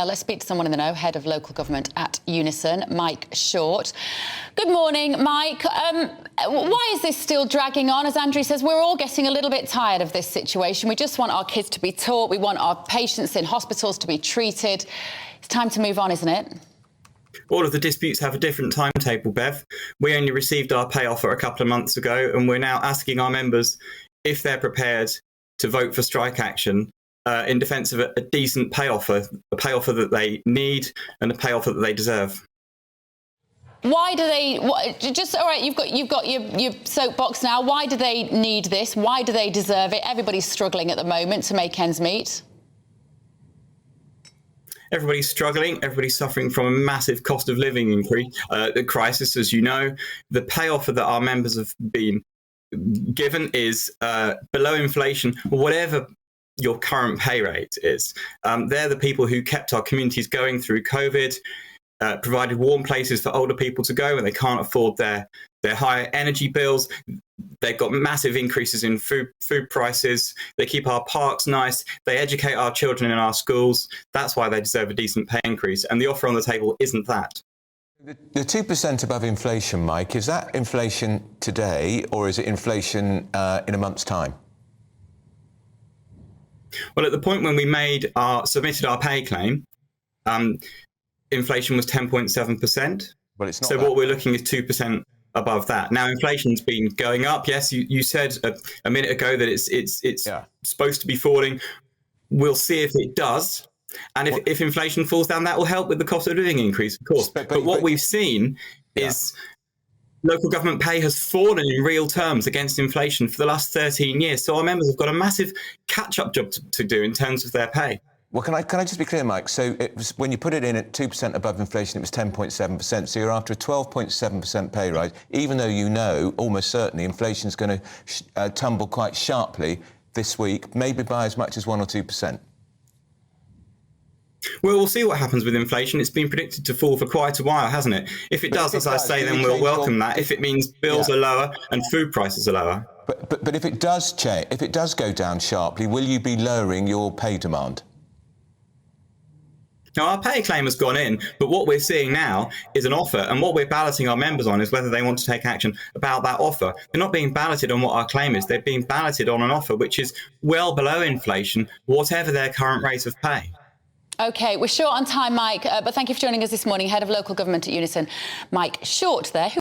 Let's speak to someone in the know, Head of Local Government at UNISON, Mike Short. Good morning, Mike. Why is this still dragging on? As Andrew says, we're all getting a little bit tired of this situation. We just want our kids to be taught. We want our patients in hospitals to be treated. It's time to move on, isn't it? All of the disputes have a different timetable, Bev. We only received our pay offer a couple of months ago, and we're now asking our members if they're prepared to vote for strike action in defence of a decent pay offer, a pay offer that they need and a pay offer that they deserve. Why do they? All right, you've got your soapbox now. Why do they need this? Why do they deserve it? Everybody's struggling at the moment to make ends meet. Everybody's struggling. Everybody's suffering from a massive cost of living increase, crisis, as you know. The pay offer that our members have been given is below inflation, whatever your current pay rate is. They're the people who kept our communities going through COVID, provided warm places for older people to go when they can't afford their higher energy bills. They've got massive increases in food prices. They keep our parks nice. They educate our children in our schools. That's why they deserve a decent pay increase. And the offer on the table isn't that. The 2% above inflation, Mike, is that inflation today or is it inflation in a month's time? Well, at the point when we submitted our pay claim, inflation was 10.7%. Well, it's not. So what we're looking is 2% above that. Now, inflation's been going up. Yes, you said a minute ago that it's supposed to be falling. We'll see if it does. And if inflation falls down, that will help with the cost of living increase, of course. But what we've seen is local government pay has fallen in real terms against inflation for the last 13 years. So our members have got a massive catch-up job to do in terms of their pay. Well, can I just be clear, Mike? So it was, when you put it in at 2% above inflation, it was 10.7%. So you're after a 12.7% pay rise, even though you know almost certainly inflation is going to tumble quite sharply this week, maybe by as much as 1 or 2%. Well, we'll see what happens with inflation. It's been predicted to fall for quite a while, hasn't it? If it does, as I say, then we'll welcome that. If it means bills are lower and food prices are lower. But if it does change, if it does go down sharply, will you be lowering your pay demand? Now, our pay claim has gone in, but what we're seeing now is an offer, and what we're balloting our members on is whether they want to take action about that offer. They're not being balloted on what our claim is. They're being balloted on an offer which is well below inflation, whatever their current rate of pay. OK, we're short on time, Mike, but thank you for joining us this morning. Head of Local Government at UNISON, Mike Short there.